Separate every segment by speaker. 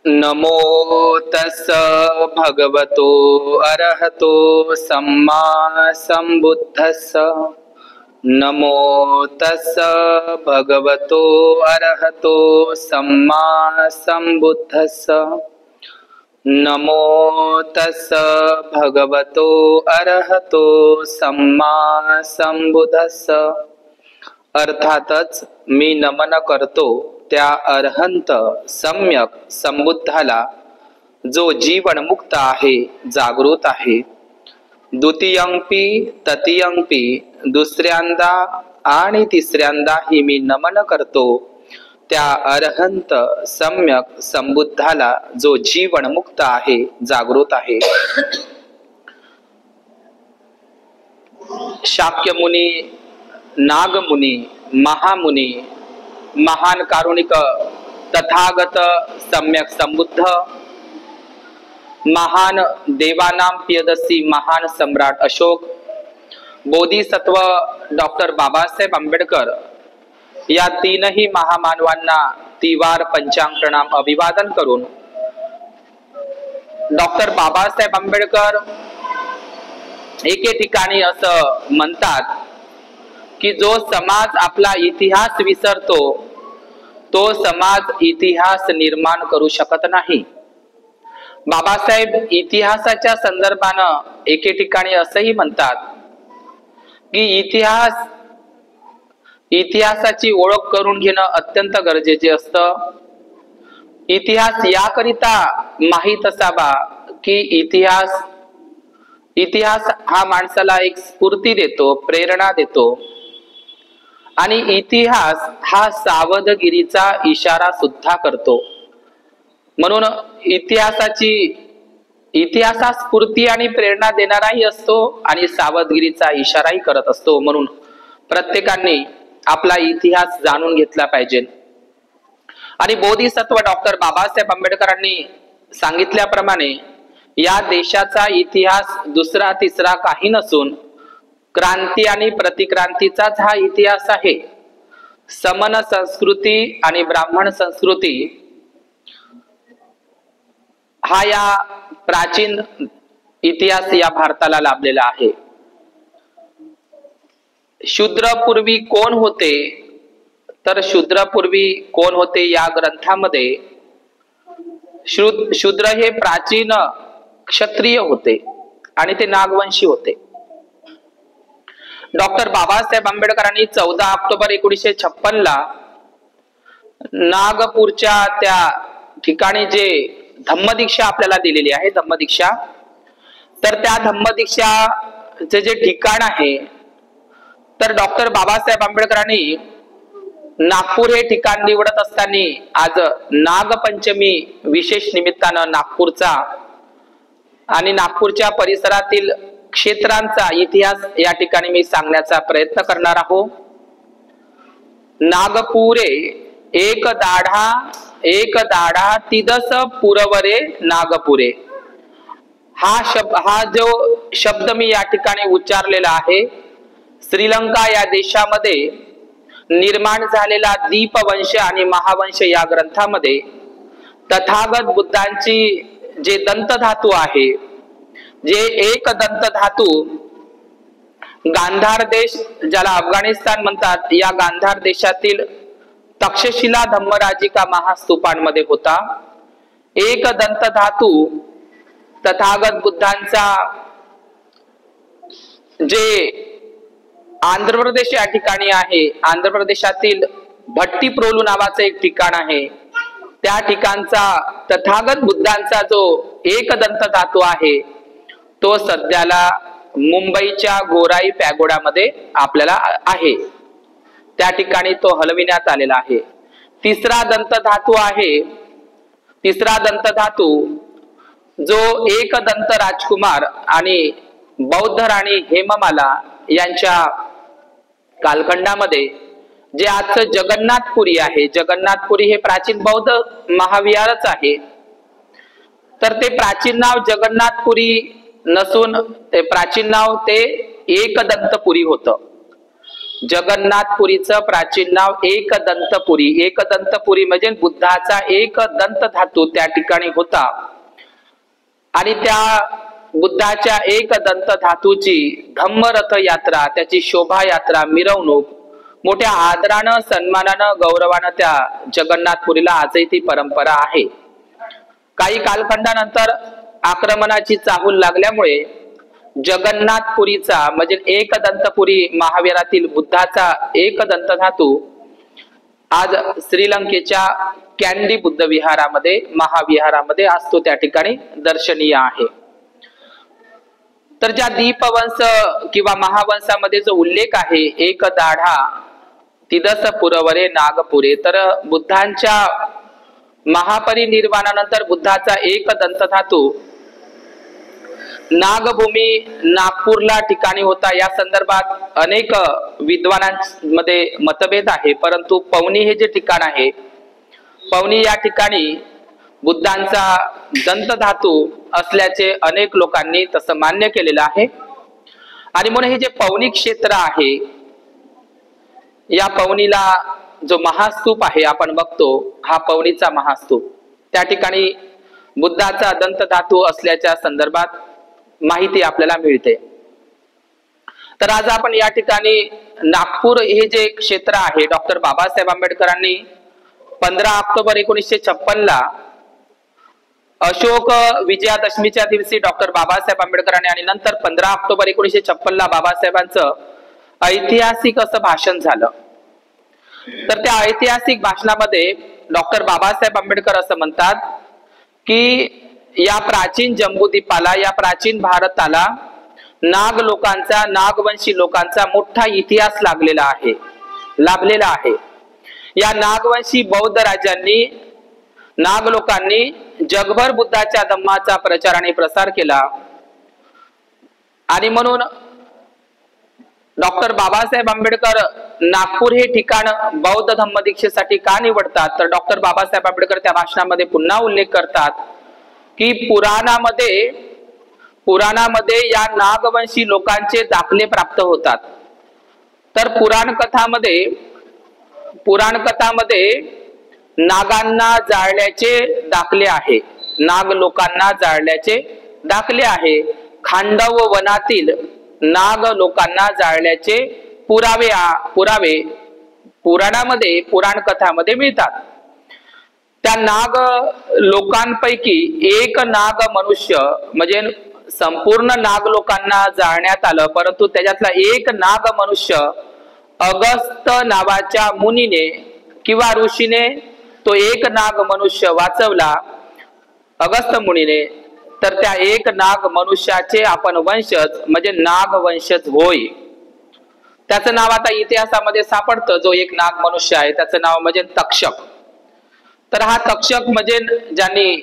Speaker 1: नमो तस् भगवतो अरहतो सम्मा संबुद्धस्स। नमो तस् भगवतो अरहतो सम्मा संबुद्धस्स। नमो तस् भगवतो अरहतो सम्मा संबुद्धस्स। अर्थातच मी नमन करतो त्या अरहंत सम्यक संबुद्धाला, जो जीवनमुक्त आहे, जागृत आहे। द्वितीयंपि तृतीयंपि, दुसऱ्यांदा आणि तिसऱ्यांदाही मी नमन करतो त्या अरहंत सम्यक संबुद्धाला, जो जीवनमुक्त आहे, जागृत आहे। शाक्य मुनी, नागमुनी, महामुनी, महान कारुणिक तथागत सम्यक संबुद्ध, महान देवानाम पियदसी महान सम्राट अशोक, बोधिसत्व डॉक्टर बाबासाहेब आंबेडकर या तीनही महामानवांना तिवार पंचांग प्रणाम अभिवादन करून, डॉक्टर बाबासाहेब आंबेडकर एके ठिकाणी असं म्हणतात की जो समाज आपला इतिहास विसरतो तो समाज इतिहास निर्माण करू शकत नाही। बाबासाहेब इतिहासाच्या संदर्भानं एके ठिकाणी असंही म्हणतात की इतिहासाची ओळख करून घेणं अत्यंत गरजेचे असतं। इतिहास याकरिता माहीत असावा की इतिहास हा माणसाला एक स्फूर्ती देतो, प्रेरणा देतो, आणि इतिहास हा सावधगिरीचा इशारा सुद्धा करतो। म्हणून इतिहास स्फूर्ती आणि प्रेरणा देणाराही असतो आणि सावधगिरीचा इशाराही करत असतो। म्हणून प्रत्येकाने आपला इतिहास जाणून घेतला पाहिजे। आणि बोधिसत्व डॉक्टर बाबासाहेब आंबेडकरांनी सांगितल्याप्रमाणे या देशाचा इतिहास दुसरा तिसरा काही नसून क्रांती आणि प्रतिक्रांतीचाच हा इतिहास आहे। समन संस्कृती आणि ब्राह्मण संस्कृती हा या प्राचीन इतिहास या भारताला लाभलेला आहे। शूद्रपूर्वी कोण होते, तर शूद्रपूर्वी कोण होते या ग्रंथामध्ये शूद्र हे प्राचीन क्षत्रिय होते आणि ते नागवंशी होते। डॉक्टर बाबासाहेब आंबेडकरांनी 14 ऑक्टोबर 1956 ला नागपूरच्या त्या ठिकाणी जे धम्मदीक्षा आपल्याला दिलेली आहे, धम्मदीक्षा, तर त्या धम्मदीक्षाचे जे ठिकाण आहे, तर डॉक्टर बाबासाहेब आंबेडकरांनी नागपूर हे ठिकाण निवडत असताना आज नागपंचमी विशेष निमित्तानं नागपूरचा आणि नागपूरच्या परिसरातील क्षेत्रांचा इतिहास या ठिकाणी मी सांगण्याचा प्रयत्न करणार आहोत। नागपुरे एक दाढा तिदस पुरवरे नागपुरे, हा जो शब्द मी या ठिकाणी उच्चारलेला आहे, श्रीलंका या देशामध्ये निर्माण झालेला दीपवंश आणि महावंश या ग्रंथामध्ये तथागत बुद्धांची जे दंतधातू आहे, जे एक दंत धातू गांधार देश, ज्याला अफगाणिस्तान म्हणतात, या गांधार देशातील तक्षशिला धम्मराजिका महास्तूपांमध्ये होता। एक दंत धातू तथागत बुद्धांचा जे आंध्र प्रदेश या ठिकाणी आहे, आंध्र प्रदेशातील भट्टीप्रोलू नावाचं एक ठिकाण आहे, त्या ठिकाणचा तथागत बुद्धांचा जो एक दंत धातू आहे तो सध्याला मुंबईच्या गोराई पॅगोडामध्ये आपल्याला आहे, त्या ठिकाणी तो हलविण्यात आलेला आहे। तिसरा दंत धातू जो एक दंत राजकुमार आणि बौद्ध राणी हेममाला यांच्या कालखंडामध्ये जे आजचं जगन्नाथपुरी आहे, जगन्नाथपुरी हे प्राचीन बौद्ध महाविहारच आहे, तर ते प्राचीन नाव जगन्नाथपुरी नसून ते प्राचीन नाव ते एकदंतपुरी होतं। जगन्नाथपुरीचं प्राचीन नाव एकदंतपुरी. एकदंतपुरी म्हणजे बुद्धाचा एक दंत धातू त्या ठिकाणी होता आणि त्या बुद्धाच्या एक दंत धातूची धम्मरथ यात्रा, त्याची शोभायात्रा, मिरवणूक मोठ्या आदरानं, सन्मानानं, गौरवानं त्या जगन्नाथपुरीला आजही ती परंपरा आहे. काही कालखंडानंतर आक्रमणाची चाहूल लागल्यामुळे जगन्नाथपुरीचा म्हणजे एकदंतपुरी महावीरातील बुद्धाचा एक दंत धातू आज श्रीलंकेच्या कॅन्डी बुद्ध विहारामध्ये, महाविहारामध्ये असतो, त्या ठिकाणी दर्शनीय आहे. तर ज्या दीपवंश किंवा महावंशामध्ये जो उल्लेख आहे एक दाढा तिदस पुरवरे नागपुरे, तर बुद्धांच्या महापरिनिर्वाणानंतर बुद्धाचा एक दंत धातू नागभूमी नागपूरला ठिकाणी होता. या संदर्भात अनेक विद्वानांमध्ये मतभेद आहे, परंतु पवनी हे जे ठिकाण आहे, पवनी या ठिकाणी बुद्धांचा दंत धातू असल्याचे अनेक लोकांनी तसं मान्य केलेलं आहे. आणि म्हणून हे जे पवनी क्षेत्र आहे, या पवनीला जो महास्तूप आहे आपण बघतो, हा पवनीचा महास्तूप, त्या ठिकाणी बुद्धाचा दंत धातू असल्याच्या संदर्भात माहिती आपल्याला मिळते. तर आज आपण या ठिकाणी नागपूर हे जे क्षेत्र आहे, डॉक्टर बाबासाहेब आंबेडकरांनी 15 ऑक्टोबर 1956 ला अशोक विजयादशमीच्या दिवशी डॉक्टर बाबासाहेब आंबेडकरांनी आणि नंतर 15 ऑक्टोबर 1956 ला बाबासाहेबांचं ऐतिहासिक असं भाषण झालं. तर त्या ऐतिहासिक भाषणामध्ये डॉक्टर बाबासाहेब आंबेडकर असं म्हणतात की या प्राचीन जम्बूद्वीपाला, या प्राचीन भारताला नाग लोकांचा, नागवंशी लोकांचा मोठा इतिहास लाभलेला आहे. या नागवंशी बौद्ध राजांनी, नाग लोकांनी जगभर बुद्धाच्या धम्माचा प्रचार आणि प्रसार केला. आणि म्हणून डॉक्टर बाबासाहेब आंबेडकर नागपूर हे ठिकाण बौद्ध धम्म दीक्षेसाठी का निवडतात, तर डॉक्टर बाबासाहेब आंबेडकर त्या भाषणामध्ये पुन्हा उल्लेख करतात की पुराणामध्ये या नागवंशी लोकांचे दाखले प्राप्त होतात. तर पुराण कथामध्ये नागांना जाळल्याचे दाखले आहे, नाग लोकांना जाळल्याचे दाखले आहे. खांडव वनातील नाग लोकांना जाळल्याचे पुरावे पुराणामध्ये, पुराण कथामध्ये मिळतात. त्या नाग लोकांपैकी एक नाग मनुष्य म्हणजे संपूर्ण नाग लोकांना जाळण्यात आलं, परंतु त्याच्यातला एक नाग मनुष्य अगस्त नावाच्या मुनीने किंवा ऋषीने तो एक नाग मनुष्य वाचवला, अगस्त मुनीने. तर त्या एक नाग मनुष्याचे आपण वंशज म्हणजे नाग वंशज होय. त्याचं नाव आता इतिहासामध्ये सापडतं. जो एक नाग मनुष्य आहे त्याचं नाव म्हणजे तक्षक. तर हा तक्षक म्हणजे ज्यांनी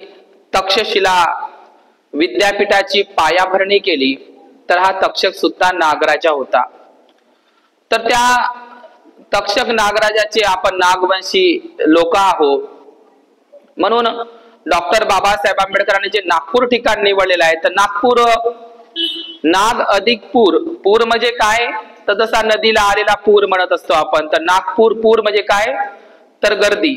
Speaker 1: तक्षशिला विद्यापीठाची पायाभरणी केली, तर हा तक्षक सुद्धा नागराजा होता. तर त्या तक्षक नागराजाचे आपण नागवंशी लोक आहोत. म्हणून डॉक्टर बाबासाहेब आंबेडकरांनी जे नागपूर ठिकाण निवडलेलं आहे, तर नागपूर नाग अधिक पूर, पूर म्हणजे काय, तर जसा नदीला आलेला पूर म्हणत असतो आपण, तर नागपूर पूर म्हणजे काय, तर गर्दी.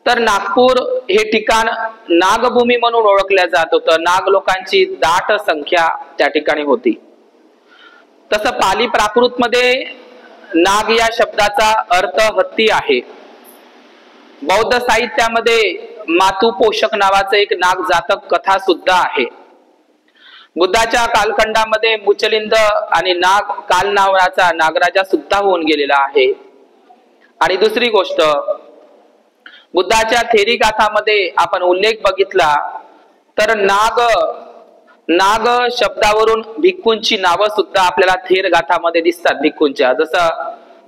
Speaker 1: तर नागपूर हे ठिकाण नागभूमी म्हणून ओळखल्या जात होतं. नाग लोकांची दाट संख्या त्या ठिकाणी होती. तसं पाली प्राकृत मध्ये नाग या शब्दाचा अर्थ हत्ती आहे. बौद्ध साहित्यामध्ये मातू पोषक नावाचं एक नाग जातक कथा सुद्धा आहे. बुद्धाच्या कालखंडामध्ये मुचलिंद आणि नाग काल नावाचा नागराजा सुद्धा होऊन गेलेला आहे. आणि दुसरी गोष्ट, बुद्धाच्या थेरी गाथामध्ये आपण उल्लेख बघितला तर नाग शब्दावरून भिक्खूंची नावं सुद्धा आपल्याला थेर गाथामध्ये दिसतात भिक्खूंच्या. जसं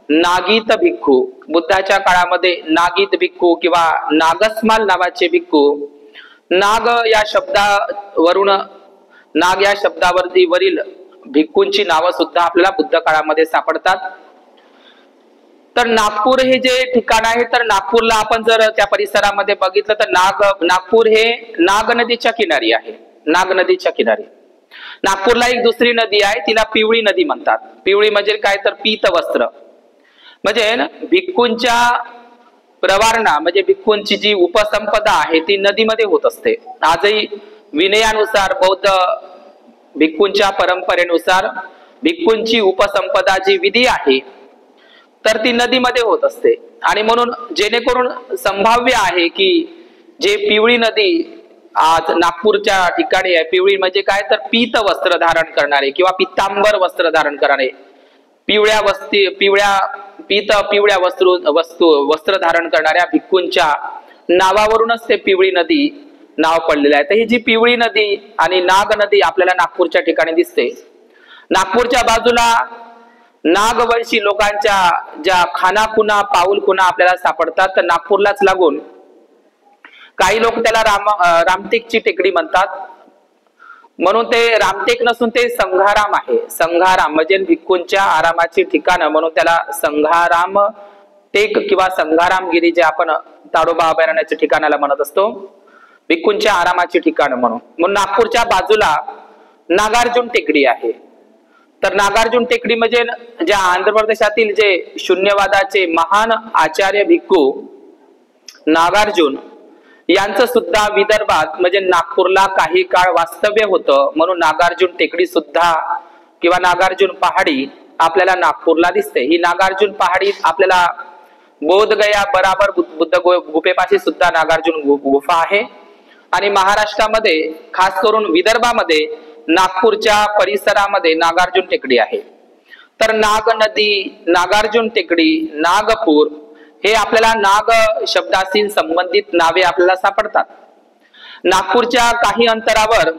Speaker 1: नागीत भिक्खू, बुद्धाच्या काळामध्ये नागीत भिक्खू किंवा नागस्माल नावाचे भिक्खू. नाग या शब्दावरती वरील भिक्खूंची नावं सुद्धा आपल्याला बुद्ध काळामध्ये सापडतात. तर नागपूर हे जे ठिकाण आहे, तर नागपूरला आपण जर त्या परिसरामध्ये बघितलं तर नागपूर हे नाग नदीच्या किनारी आहे. नाग नदीच्या किनारी नागपूरला एक दुसरी नदी आहे, तिला पिवळी नदी म्हणतात. पिवळी म्हणजे काय तर पीत वस्त्र, म्हणजे भिक्खूंच्या प्रवारणा म्हणजे भिक्खूंची जी उपसंपदा आहे ती नदीमध्ये होत असते. आजही विनयानुसार बौद्ध भिक्खूंच्या परंपरेनुसार भिक्खूंची उपसंपदा जी विधी आहे तर ती नदीमध्ये होत असते. आणि म्हणून जेणेकरून संभाव्य आहे की जे पिवळी नदी आज नागपूरच्या ठिकाणी आहे, पिवळी म्हणजे काय तर पीत वस्त्र धारण करणारे किंवा पितांबर वस्त्र धारण करणारे, पिवळ्या वस्त्र धारण करणाऱ्या भिक्खूंच्या नावावरूनच ते पिवळी नदी नाव पडलेलं आहे. तर ही जी पिवळी नदी आणि नाग नदी आपल्याला नागपूरच्या ठिकाणी दिसते. नागपूरच्या बाजूला नागवंशी लोकांच्या ज्या खानाखुणा पाऊलखुणा आपल्याला सापडतात, तर नागपूरलाच लागून काही लोक त्याला रामटेकची टेकडी म्हणतात. म्हणून ते रामटेक नसून ते संघाराम आहे. संघाराम म्हणजे भिक्खूंच्या आरामाची ठिकाणं, म्हणून त्याला संघाराम टेक किंवा संघारामगिरी जे आपण ताडोबा अभयारण्याच्या ठिकाणाला म्हणत असतो, भिक्खूंच्या आरामाची ठिकाणं म्हणून नागपूरच्या बाजूला नागार्जुन टेकडी आहे. तर नागार्जुन टेकडी म्हणजे ज्या आंध्र प्रदेशातील जे शून्यवादाचे महान आचार्य भिक्खू नागार्जुन यांचं सुद्धा विदर्भात म्हणजे नागपूरला काही काळ वास्तव्य होतं. म्हणून नागार्जुन टेकडी सुद्धा किंवा नागार्जुन पहाडी आपल्याला नागपूरला दिसते. ही नागार्जुन पहाडी आपल्याला बोधगया बराबर बुद्ध गुफेपाशी सुद्धा नागार्जुन गुफा आहे. आणि महाराष्ट्रामध्ये खास करून विदर्भामध्ये नागपूरच्या परिसरामध्ये नागार्जुन टेकडी आहे. तर नाग नदी, नागार्जुन टेकडी, नागपूर हे आपल्याला नाग शब्दाशी संबंधित नावे आपल्याला सापडतात. नागपूरच्या काही अंतरावर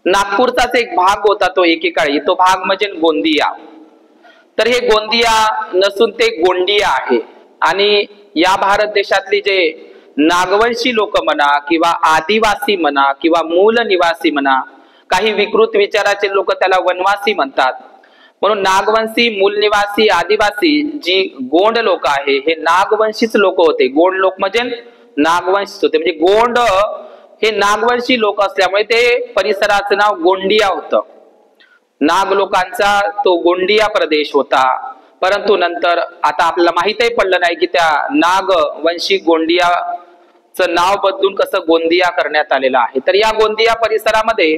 Speaker 1: नागपूरचाच एक भाग होता तो एकेकाळी, तो भाग म्हणजे गोंदिया. तर हे गोंदिया नसून ते गोंडिया आहे. आणि या भारत देशातली जे नागवंशी लोक म्हणा किंवा आदिवासी म्हणा किंवा मूल निवासी म्हणा, काही विकृत विचाराचे लोक त्याला वनवासी म्हणतात. म्हणून नागवंशी, मूल निवासी, आदिवासी जी गोंड लोक आहे हे नागवंशीच लोक होते. गोंड लोक म्हणजे नागवंशी होते, म्हणजे गोंड हे नागवंशी लोक असल्यामुळे ते परिसराचं नाव गोंडिया होतं. नाग लोकांचा तो गोंडिया प्रदेश होता. परंतु नंतर आता आपल्याला माहितही पडलं नाही की त्या नागवंशी गोंडियाचं नाव बदलून कसं गोंदिया करण्यात आलेलं आहे. तर या गोंदिया परिसरामध्ये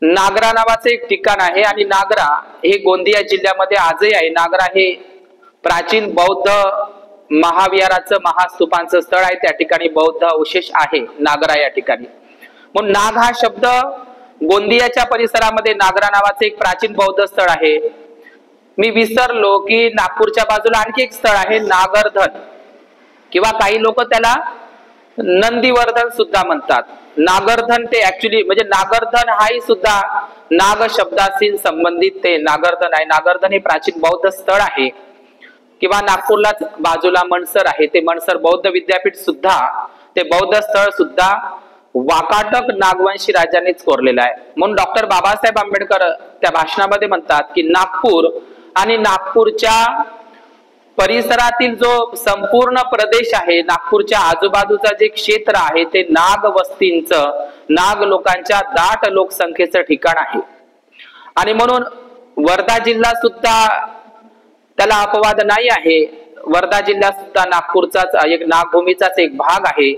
Speaker 1: नागरा नावाचं एक ठिकाण आहे आणि नागरा हे गोंदिया जिल्ह्यामध्ये आजही आहे. नागरा हे प्राचीन बौद्ध महाविहाराचं महास्तूपांचं स्थळ आहे. त्या ठिकाणी बौद्ध अवशेष आहे नागरा या ठिकाणी. म्हणून नाग हा शब्द गोंदियाच्या परिसरामध्ये नागरा नावाचं एक प्राचीन बौद्ध स्थळ आहे. मी विसरलो की नागपूरच्या बाजूला आणखी एक स्थळ आहे नागरधन, किंवा काही लोक त्याला नंदीवर्धन सुद्धा म्हणतात. नागरधन ते ऍक्च्युली म्हणजे नागरधन हाही सुद्धा नाग शब्दाशी संबंधित ते नागरधन आहे. नागरधन हे प्राचीन बौद्ध स्थळ आहे. किंवा नागपूरलाच बाजूला मनसर आहे, ते मनसर बौद्ध विद्यापीठ सुद्धा, ते बौद्ध स्थळ सुद्धा वाकाटक नागवंशी राजांनीच कोरलेलं आहे. म्हणून डॉक्टर बाबासाहेब आंबेडकर त्या भाषणामध्ये म्हणतात की नागपूर आणि नागपूरच्या परिसरातील जो संपूर्ण प्रदेश आहे, नागपूरच्या आजूबाजूचा जे क्षेत्र आहे ते नाग वस्तींचं, नाग लोकांच्या दाट लोकसंख्येचं ठिकाण आहे. आणि म्हणून वर्धा जिल्हा सुद्धा त्याला अपवाद नाही आहे. वर्धा जिल्हा सुद्धा नागपूरचाच एक नागभूमीचाच एक भाग आहे.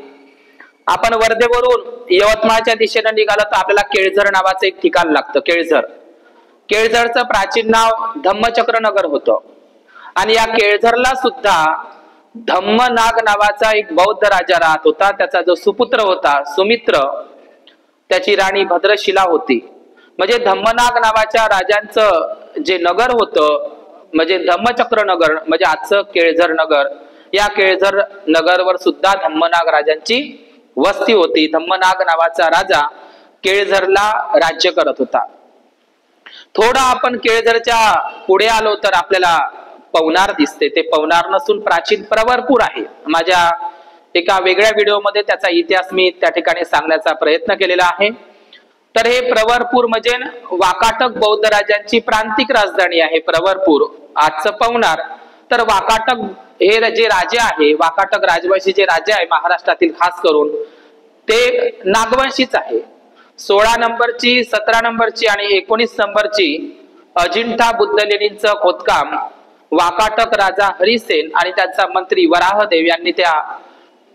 Speaker 1: आपण वर्धेवरून यवतमाळच्या दिशेने निघालो तर आपल्याला केळझर नावाचं एक ठिकाण लागतं. केळझरचं प्राचीन नाव धम्मचक्रनगर होतं. आणि या केळझरला सुद्धा धम्मनाग नावाचा एक बौद्ध राजा राहत होता. त्याचा जो सुपुत्र होता सुमित्र, त्याची राणी भद्रशिला होती. म्हणजे धम्मनाग नावाच्या राजांचं जे नगर होतं म्हणजे धम्मचक्र नगर, म्हणजे आजचं केळझर नगर, या केळझर नगरवर सुद्धा धम्मनाग राजांची वस्ती होती. धम्मनाग नावाचा राजा केळझरला राज्य करत होता. थोडं आपण केळझरच्या पुढे आलो तर आपल्याला पवनार दिसते. ते पवनार नसून प्राचीन प्रवरपूर आहे. माझ्या एका वेगळ्या व्हिडिओमध्ये त्याचा इतिहास मी त्या ठिकाणी सांगण्याचा प्रयत्न केलेला आहे. तर हे प्रवरपूर म्हणजे वाकाटक बौद्ध राजांची प्रांतिक राजधानी आहे प्रवरपूर, आजचं पवनार. तर वाकाटक हे जे राजे आहे, वाकाटक राजवंशी जे राजे आहे महाराष्ट्रातील खास करून, ते नागवंशीच आहे. 16 नंबरची, 17 नंबरची आणि 19 नंबरची अजिंठा बुद्ध लेणींचं खोदकाम वाकाटक राजा हरिसेन आणि त्यांचा मंत्री वराहदेव यांनी त्या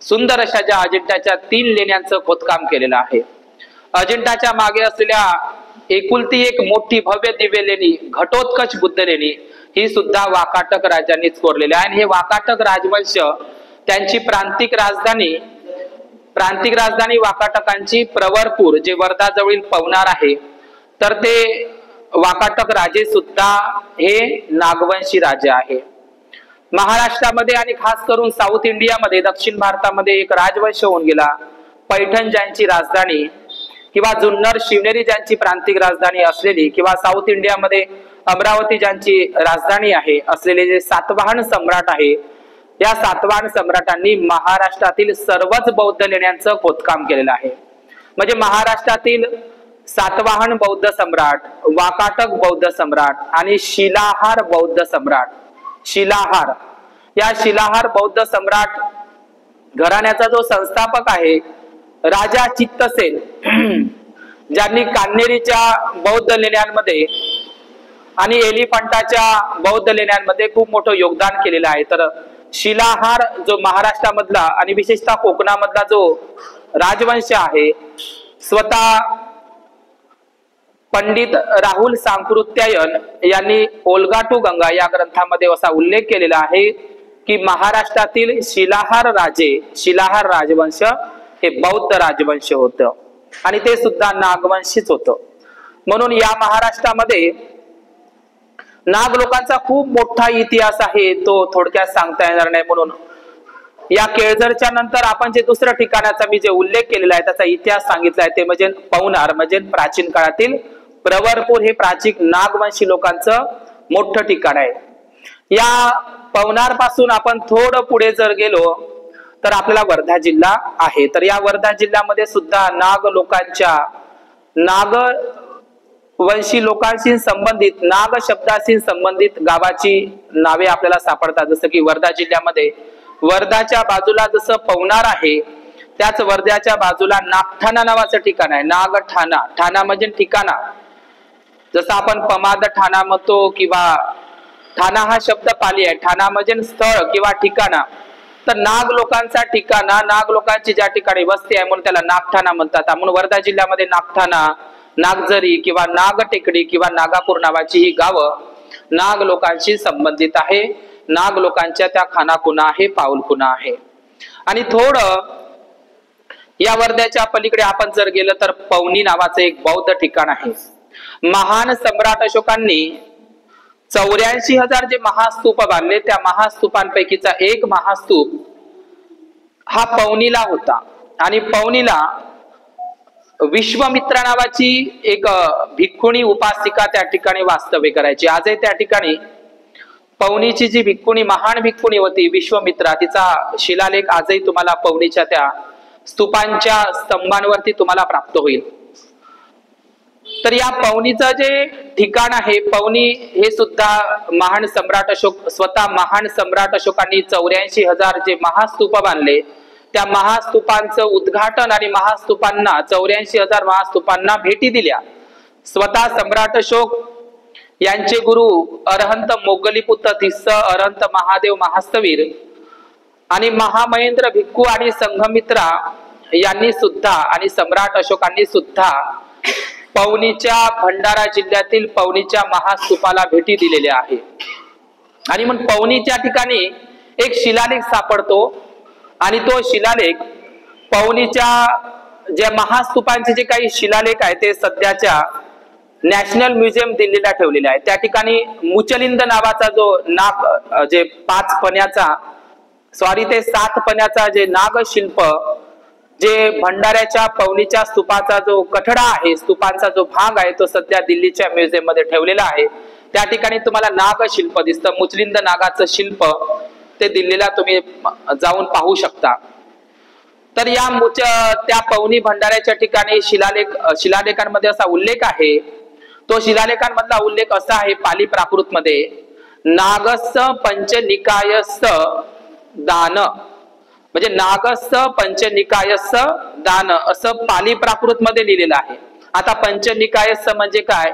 Speaker 1: सुंदर अशा ज्या अजिंठाच्या 3 लेण्यांचं खोदकाम केलेलं आहे. अजिंठाच्या मागे असलेल्या एकुलती एक मोठी भव्य दिव्य लेणी घटोत्कच बुद्ध लेणी ही सुद्धा वाकाटक राजांनीच कोरलेली आहे. आणि हे वाकाटक राजवंश त्यांची प्रांतिक राजधानी वाकाटकांची प्रवरपूर जे वर्धा जवळील पवनार आहे, तर ते वाकाटक राजे सुद्धा हे नागवंशी राजे आहे. महाराष्ट्रामध्ये आणि खास करून साऊथ इंडियामध्ये, दक्षिण भारतामध्ये एक राजवंश होऊन गेला. पैठण ज्यांची राजधानी किंवा जुन्नर शिवनेरी ज्यांची प्रांतिक राजधानी असलेली, किंवा साऊथ इंडियामध्ये अमरावती ज्यांची राजधानी आहे असलेले जे सातवाहन सम्राट आहे, या सातवाहन सम्राटांनी महाराष्ट्रातील सर्वच बौद्ध लेण्यांचं खोदकाम केलेलं आहे. म्हणजे महाराष्ट्रातील सातवाहन बौद्ध सम्राट, वाकाटक बौद्ध सम्राट आणि शिलाहार बौद्ध सम्राट, या शिलाहार बौद्ध सम्राट घराण्याचा जो संस्थापक आहे राजा चित्तसेन, ज्यांनी कान्हेरीच्या बौद्ध लेण्यांमध्ये आणि एलिफंटाच्या बौद्ध लेण्यांमध्ये खूप मोठं योगदान केलेलं आहे. तर शिलाहार जो महाराष्ट्रामधला आणि विशेषतः कोकणामधला जो राजवंश आहे, स्वतः पंडित राहुल सांकृत्यायन यांनी ओल्गा टू गंगा या ग्रंथामध्ये असा उल्लेख केलेला आहे की महाराष्ट्रातील शिलाहार राजवंश हे बौद्ध राजवंश होतं आणि ते सुद्धा नागवंशीच होतं. म्हणून या महाराष्ट्रामध्ये नाग लोकांचा खूप मोठा इतिहास आहे, तो थोडक्यात सांगता येणार नाही. म्हणून या केळझरच्या नंतर आपण जे दुसऱ्या ठिकाणाचा मी जे उल्लेख केलेला आहे त्याचा इतिहास सांगितला आहे ते म्हणजे पवनार, म्हणजे प्राचीन काळातील प्रवरपूर हे प्राचीन नागवंशी लोकांचं मोठं ठिकाण आहे. या पवनार पासून आपण थोडं पुढे जर गेलो तर आपल्याला वर्धा जिल्हा आहे. तर या वर्धा जिल्ह्यामध्ये सुद्धा नागवंशी लोकांशी संबंधित, नाग शब्दाशी संबंधित गावाची नावे आपल्याला सापडतात. जसं की वर्धा जिल्ह्यामध्ये वर्धाच्या बाजूला जसं पवनार आहे, त्याच वर्ध्याच्या बाजूला नागठाणा नावाचं ठिकाण आहे. नागठाणा, ठाणा म्हणजे ठिकाणा, जसं आपण पमाद ठाणा म्हणतो किंवा ठाणा हा शब्द पाली आहे, ठाणा म्हणजे स्थळ किंवा ठिकाणा. तर नाग लोकांचा ठिकाणा, नाग लोकांची ज्या ठिकाणी वस्ती आहे म्हणून त्याला नागठाणा म्हणतात. म्हणून वर्धा जिल्ह्यामध्ये नागठाणा, नागझरी किंवा नागटेकडी किंवा नागापूर नावाची ही गावं नाग लोकांशी संबंधित आहे. नाग लोकांच्या त्या खानाखुणा आहे, पाऊलखुणा आहे. आणि थोडं या वर्ध्याच्या पलीकडे आपण जर गेलं तर पवनी नावाचं एक बौद्ध ठिकाण आहे. महान सम्राट अशोकांनी 84,000 जे महास्तूप बांधले, त्या महास्तूपांपैकीचा एक महास्तूप हा पवनीला होता. आणि पवनीला विश्वमित्रा नावाची एक भिक्खुणी उपासिका त्या ठिकाणी वास्तव्य करायची. आजही त्या ठिकाणी पवनीची जी भिक्खुणी, महान भिक्खुणी होती विश्वमित्रा, तिचा शिलालेख आजही तुम्हाला पवनीच्या त्या स्तूपांच्या स्तंभांवरती तुम्हाला प्राप्त होईल. तर या पवनीचं जे ठिकाण आहे, पवनी हे सुद्धा महान सम्राट अशोक, स्वतः महान सम्राट अशोकांनी 84,000 जे महास्तूप बांधले, त्या महास्तूपांचं उद्घाटन आणि महास्तूपांना 84,000 महास्तूपांना भेटी दिल्या स्वतः सम्राट अशोक यांचे गुरु अरहंत मोगलीपुत्र तिस्स अरहंत महादेव महास्तवीर आणि महामहेंद्र भिक्खू आणि संघमित्रा यांनी सुद्धा, आणि सम्राट अशोकांनी सुद्धा पवनीच्या भंडारा जिल्ह्यातील पवनीच्या महास्तूपाला भेटी दिलेल्या आहे. आणि मग पवनीच्या ठिकाणी एक शिलालेख सापडतो आणि तो शिलालेख पवनीच्या ज्या महास्तूपांचे जे काही शिलालेख आहे ते सध्याच्या नॅशनल म्युझियम दिल्लीला ठेवलेले आहे. त्या ठिकाणी मुचलिंद नावाचा जो नाग, जे 5 पण्याचा ते 7 पण्याचा जे नागशिल्प, जे भंडाऱ्याच्या पवनीच्या स्तूपाचा जो कठडा आहे, स्तूपांचा जो भाग आहे, तो सध्या दिल्लीच्या म्युझियम मध्ये ठेवलेला आहे. त्या ठिकाणी तुम्हाला नागशिल्प दिसतं, मुचलिंद नागाचं शिल्प, ते दिल्लीला तुम्ही जाऊन पाहू शकता. तर त्या पवनी भंडाऱ्याच्या ठिकाणी शिलालेखांमध्ये असा उल्लेख आहे. तो शिलालेखांमधला उल्लेख असा आहे पाली प्राकृत मध्ये, नागस्स पंचनिकायस्स दान, म्हणजे नागस्स पंचनिकायस्स दान असं पाली प्राकृत मध्ये लिहिलेलं आहे. आता पंचनिकायस्थ म्हणजे काय,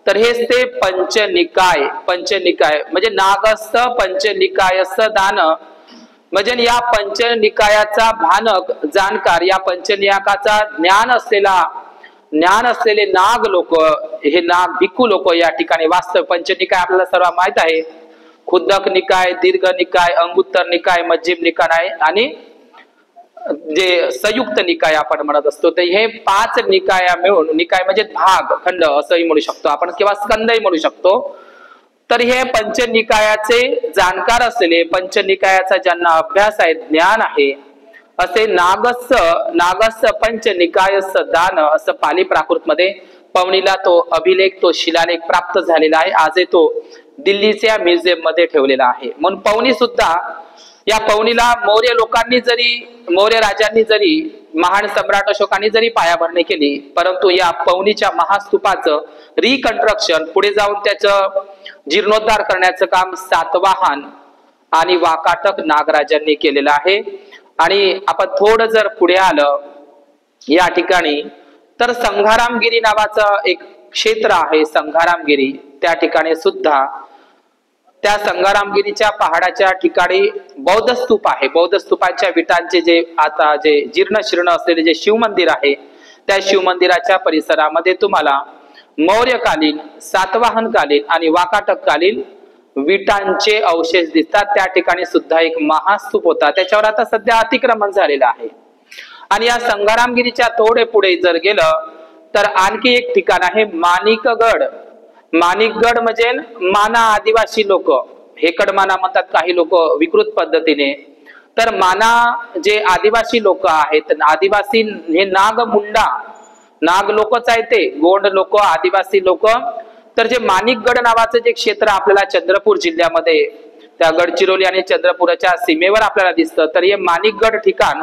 Speaker 1: तर हेच ते पंचनिकाय. पंचनिकाय म्हणजे नागस्थ पंचनिकायस्थ दान, म्हणजे या पंचनिकायाचा भानक जाणकार, या पंचनिकायाचा ज्ञान असलेले नाग लोक, हे नाग भिक्खू लोक या ठिकाणी वास्तव. पंचनिकाय आपल्याला सर्व माहित आहे, खुद्दक निकाय, दीर्घ निकाय, अंगुत्तर निकाय, मध्यम निकाय आणि जे संयुक्त निकाय आपण म्हणत असतो. तर हे 5 निकाया मिळून, निकाय म्हणजे भाग, खंड असंही म्हणू शकतो आपण किंवा स्कंदही म्हणू शकतो. तर हे पंचनिकायाचे जाणकार असलेले, पंचनिकायाचा ज्यांना अभ्यास आहे, ज्ञान आहे, असे नागस्थ पंचनिकायस्थ दान असं पाली प्राकृत मध्ये पवनीला तो अभिलेख, तो शिलालेख प्राप्त झालेला आहे. आजही तो दिल्लीच्या म्युझियम मध्ये ठेवलेला आहे. म्हणून पवनी सुद्धा, या पवनीला मौर्य राजांनी जरी, महान सम्राट अशोकांनी जरी पायाभरणी केली, परंतु या पवनीच्या महास्तूपाचं रिकन्स्ट्रक्शन, पुढे जाऊन त्याचं जीर्णोद्धार करण्याचं काम सातवाहन आणि वाकाटक नागराजांनी केलेलं आहे. आणि आपण थोडं जर पुढे आलं या ठिकाणी, तर संघारामगिरी नावाचं एक क्षेत्र आहे. संघारामगिरी, त्या ठिकाणी सुद्धा, त्या संघारामगिरीच्या पहाडाच्या ठिकाणी बौद्ध स्तूप आहे. बौद्ध स्तूपाच्या विटांचे जे आता जे जीर्ण शीर्ण असलेले जे शिवमंदिर आहे, त्या शिवमंदिराच्या परिसरामध्ये तुम्हाला मौर्यकालीन, सातवाहनकालीन आणि वाकाटककालीन विटांचे अवशेष दिसतात. त्या ठिकाणी सुद्धा एक महास्तूप होता, त्याच्यावर आता सध्या अतिक्रमण झालेलं आहे. आणि या संघारामगिरीच्या थोडे पुढे जर गेलं तर आणखी एक ठिकाण आहे माणिकगड. माणिकगड म्हणजे माना आदिवासी लोक, हेकडमाना म्हणतात काही लोक विकृत पद्धतीने. तर माना जे आदिवासी लोक आहेत, आदिवासी हे नागमुंडा, नाग लोकच आहे ते, गोंड लोक, आदिवासी लोक. तर जे माणिकगड नावाचं जे क्षेत्र आपल्याला चंद्रपूर जिल्ह्यामध्ये, त्या गडचिरोली आणि चंद्रपूरच्या सीमेवर आपल्याला दिसतं, तर हे माणिकगड ठिकाण,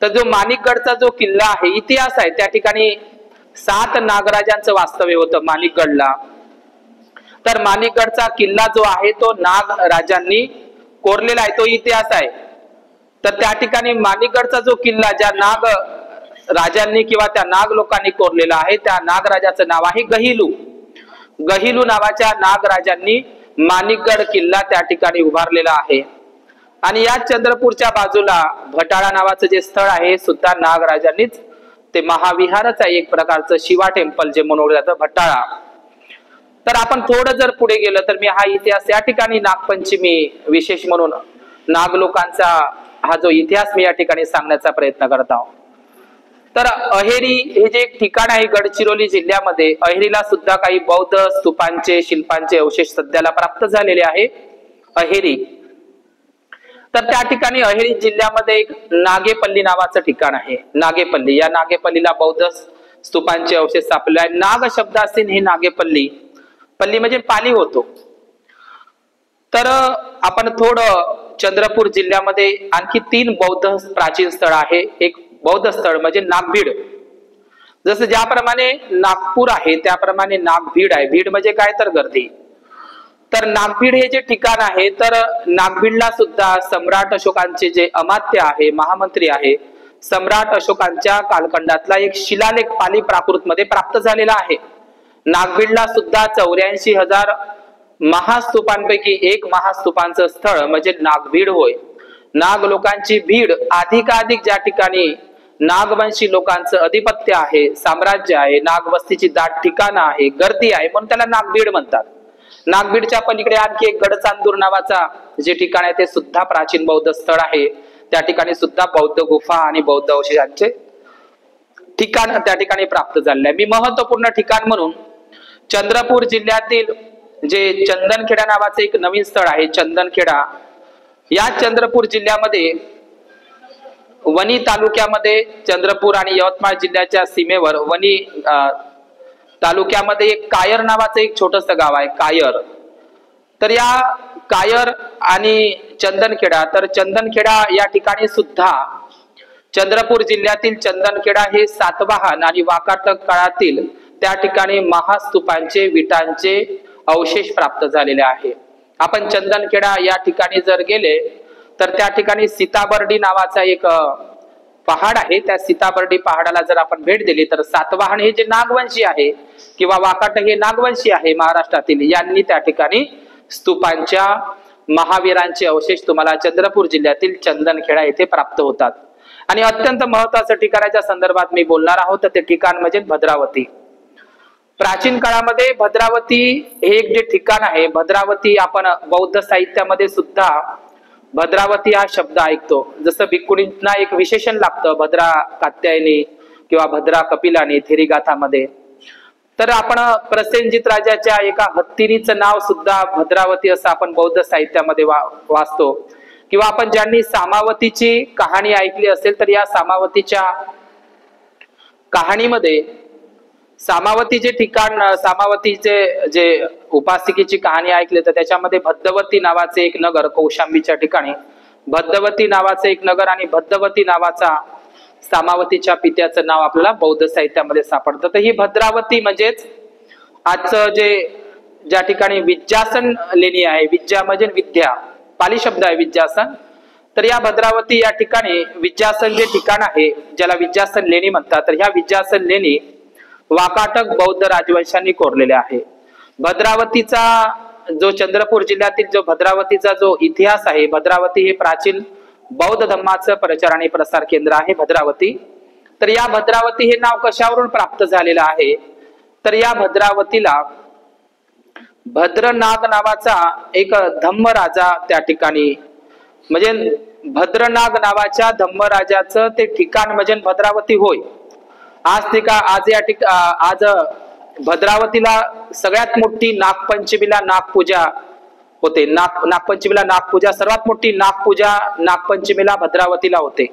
Speaker 1: तर जो माणिकगडचा जो किल्ला आहे, इतिहास आहे, त्या ठिकाणी 7 नागराजांचं वास्तव्य होतं माणिकगडला. तर माणिकगडचा किल्ला जो आहे तो नाग राजांनी कोरलेला आहे, तो इतिहास आहे. तर त्या ठिकाणी माणिकगडचा जो किल्ला ज्या नाग राजांनी किंवा त्या नाग लोकांनी कोरलेला आहे, त्या नागराजाचं नाव आहे गहिलू. गहिलू नावाच्या नागराजांनी माणिकगड किल्ला त्या ठिकाणी उभारलेला आहे. आणि या चंद्रपूरच्या बाजूला भटाळा नावाचं जे स्थळ आहे, सुद्धा नागराजांनीच, ते महाविहारच आहे एक प्रकारचं, शिवा टेम्पल जे म्हणून जातं, भटाळा. तर आपण थोडं जर पुढे गेलं तर मी हा इतिहास या ठिकाणी नागपंचमी विशेष म्हणून नाग लोकांचा हा जो इतिहास मी या ठिकाणी सांगण्याचा प्रयत्न करत आहोत. तर अहेरी हे जे एक ठिकाण आहे गडचिरोली जिल्ह्यामध्ये, अहेरीला सुद्धा काही बौद्ध स्तूपांचे, शिल्पांचे अवशेष सध्याला प्राप्त झालेले आहे. अहेरी, तर त्या ठिकाणी अहेरी जिल्ह्यामध्ये एक नागेपल्ली नावाचं ठिकाण आहे. नागेपल्ली, या नागेपल्लीला बौद्ध स्तूपांचे अवशेष सापडले आहे. नाग शब्द असेल हे नागेपल्ली, पल्ली म्हणजे पाली होतो. तर आपण थोडं चंद्रपूर जिल्ह्यामध्ये आणखी 3 बौद्ध प्राचीन स्थळ आहे. एक बौद्ध स्थळ म्हणजे नागभीड. जसं ज्याप्रमाणे नागपूर आहे त्याप्रमाणे नागभीड आहे. भीड म्हणजे काय, तर गर्दी. तर नागभीड हे जे ठिकाण आहे, तर नागभीडला सुद्धा सम्राट अशोकांचे जे अमात्य आहे, महामंत्री आहे, सम्राट अशोकांच्या कालखंडातला एक शिलालेख पाली प्राकृत मध्ये प्राप्त झालेला आहे. नागभीडला सुद्धा 84,000 महास्तूपांपैकी एक महास्तूपांचं स्थळ म्हणजे नागभीड होय. नाग लोकांची भीड, अधिकाधिक ज्या ठिकाणी नागवंशी लोकांचं अधिपत्य आहे, साम्राज्य आहे, नागवस्तीची दाट ठिकाणं आहे, गर्दी आहे, म्हणून त्याला नागभीड म्हणतात. नागभीडच्या पलीकडे आणखी एक गडचांदूर नावाचा जे ठिकाण आहे, ते सुद्धा प्राचीन बौद्ध स्थळ आहे. त्या ठिकाणी सुद्धा बौद्ध गुफा आणि बौद्ध अवशेषांचे ठिकाण त्या ठिकाणी प्राप्त झाले आहे. मी महत्वपूर्ण ठिकाण म्हणून चंद्रपूर जिल्ह्यातील जे चंदनखेडा नावाचे एक नवीन स्थळ आहे, चंदनखेडा, या चंद्रपूर जिल्ह्यामध्ये वणी तालुक्यामध्ये, चंद्रपूर आणि यवतमाळ जिल्ह्याच्या सीमेवर वणी तालुक्यामध्ये एक कायर नावाचं एक छोटस गाव आहे, कायर. तर या कायर आणि चंदनखेडा, तर चंदनखेडा या ठिकाणी सुद्धा चंद्रपूर जिल्ह्यातील चंदनखेडा हे सातवाहन आणि वाकाटक काळातील त्या ठिकाणी महास्तूपांचे, विटांचे अवशेष प्राप्त झालेले आहे. आपण चंदनखेडा या ठिकाणी जर गेले तर त्या ठिकाणी सीताबर्डी नावाचा एक पहाड आहे, त्या सीताबर्डी पहाडाला जर आपण भेट दिली तर सातवाहन हे जे नागवंशी आहे किंवा वाकाट हे नागवंशी आहे महाराष्ट्रातील, यांनी त्या ठिकाणी स्तूपांच्या महावीरांचे अवशेष तुम्हाला चंद्रपूर जिल्ह्यातील चंदनखेडा येथे प्राप्त होतात. आणि अत्यंत महत्वाचं ठिकाणाच्या संदर्भात मी बोलणार आहोत, तर ते ठिकाण म्हणजे भद्रावती. प्राचीन काळामध्ये भद्रावती हे एक जे ठिकाण आहे, भद्रावती आपण बौद्ध साहित्यामध्ये सुद्धा भद्रावती हा शब्द ऐकतो. जसं भिक्खुनींना एक विशेषण लागतं भद्रा कात्यायनी किंवा भद्रा कपिलानी थेरीगाथामध्ये, तर आपण प्रसेनजित राजाच्या एका हत्तीचं नाव सुद्धा भद्रावती असं आपण बौद्ध साहित्यामध्ये वाचतो. किंवा आपण ज्यांनी सामावतीची कहाणी ऐकली असेल तर या सामावतीच्या कहाणीमध्ये सामावतीचे ठिकाण, सामावतीचे जे उपासिकेची कहाणी ऐकली तर त्याच्यामध्ये भद्दवती नावाचे एक नगर, कौशांबीच्या ठिकाणी भद्दवती नावाचे एक नगर आणि भद्दवती नावाचा सामावतीच्या पित्याचं नाव आपल्याला बौद्ध साहित्यामध्ये सापडतं. तर ही भद्रावती म्हणजेच आजचं ज्या ठिकाणी विज्यासन लेणी आहे, विज्या म्हणजे विद्या, पाली शब्द आहे विज्यासन, तर या भद्रावती या ठिकाणी विज्यासन जे ठिकाण आहे ज्याला विज्यासन लेणी म्हणतात, तर ह्या विज्यासन लेणी वाकाटक बौद्ध राजवंशांनी कोरलेल्या आहे. भद्रावतीचा जो चंद्रपूर जिल्ह्यातील जो भद्रावतीचा जो इतिहास आहे, भद्रावती हे प्राचीन बौद्ध धर्माचं प्रचार आणि प्रसार केंद्र आहे भद्रावती. तर या भद्रावती हे नाव कशावरून प्राप्त झालेलं आहे, तर या भद्रावतीला भद्रनाग नावाचा एक धम्मराजा त्या ठिकाणी, म्हणजे भद्रनाग नावाच्या धम्मराजाचं ते ठिकाण म्हणजे भद्रावती होय. आज भद्रावतीला सगळ्यात मोठी नागपंचमीला नागपूजा होते. नागपंचमीला नागपूजा, सर्वात मोठी नागपूजा नागपंचमीला भद्रावतीला होते.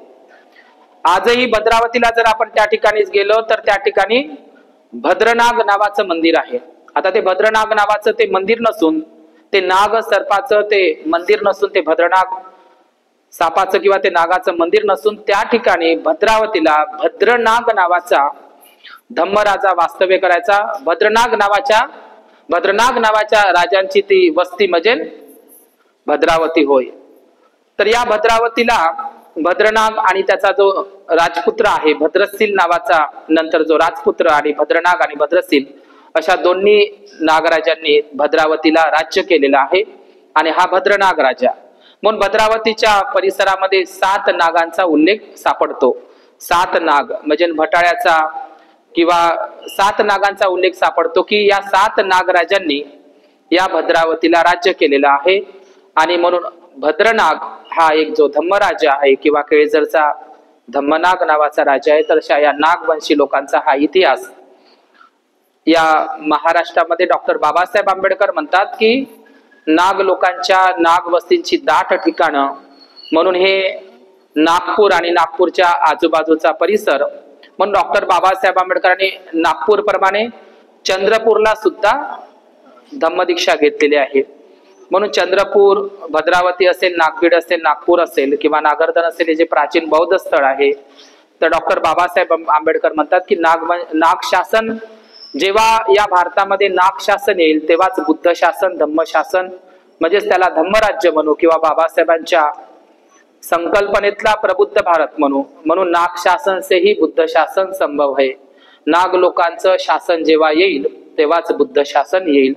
Speaker 1: आजही भद्रावतीला जर आपण त्या ठिकाणीच गेलो तर त्या ठिकाणी भद्रनाग नावाचं मंदिर आहे. आता ते भद्रनाग नावाचं ते मंदिर नसून, ते नाग सर्पाचं ते मंदिर नसून, ते भद्रनाग सापाचं किंवा ते नागाचं मंदिर नसून, त्या ठिकाणी भद्रावतीला भद्रनाग नावाचा धम्मराजा वास्तव्य करायचा. भद्रनाग नावाच्या राजांची ती वस्ती म्हणजे भद्रावती होय. तर या भद्रावतीला भद्रनाग आणि त्याचा जो राजपुत्र आहे भद्रशील नावाचा, नंतर जो राजपुत्र आणि भद्रनाग आणि भद्रशील अशा दोन्ही नागराजांनी भद्रावतीला राज्य केलेलं आहे. आणि हा भद्रनाग राजा म्हणून भद्रावतीच्या परिसरामध्ये 7 नागांचा उल्लेख सापडतो. 7 नाग म्हणजे भटाळ्याचा किंवा 7 नागांचा उल्लेख सापडतो की या 7 नागराजांनी या भद्रावतीला राज्य केलेलं आहे. आणि म्हणून भद्रनाग हा एक जो धम्मराजा आहे किंवा केळझरचा धम्मनाग नावाचा राजा आहे, तर अशा या नागवंशी लोकांचा हा इतिहास या महाराष्ट्रामध्ये डॉक्टर बाबासाहेब आंबेडकर म्हणतात की नाग लोकांच्या नाग वस्तींची दाट ठिकाणं म्हणून हे नागपूर आणि नागपूरच्या आजूबाजूचा परिसर म्हणून डॉक्टर बाबासाहेब आंबेडकरांनी नागपूर प्रमाणे चंद्रपूरला सुद्धा धम्मदीक्षा घेतलेली आहे. म्हणून चंद्रपूर, भद्रावती असेल, नागबीड असेल, नागपूर असेल किंवा नागरधन असेल, हे जे प्राचीन बौद्ध स्थळ आहे, तर डॉक्टर बाबासाहेब आंबेडकर म्हणतात की नाग शासन जेव्हा या भारतामध्ये नाग शासन येईल तेव्हाच बुद्ध शासन, धम्म शासन म्हणजेच त्याला धम्मराज्य म्हणू किंवा बाबासाहेबांच्या संकल्पनेतला प्रबुद्ध भारत म्हणू. म्हणून नाग शासन से ही बुद्ध शासन संभव है. नाग लोकांचं शासन जेव्हा येईल तेव्हाच बुद्ध शासन येईल.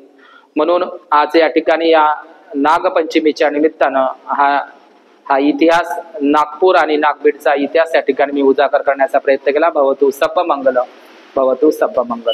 Speaker 1: म्हणून आज या ठिकाणी या नागपंचमीच्या निमित्तानं हा इतिहास, नागपूर आणि नागबीडचा इतिहास या ठिकाणी मी उजागर करण्याचा प्रयत्न केला. भवतु सप्प मंगल, भवतु सप्प मंगल.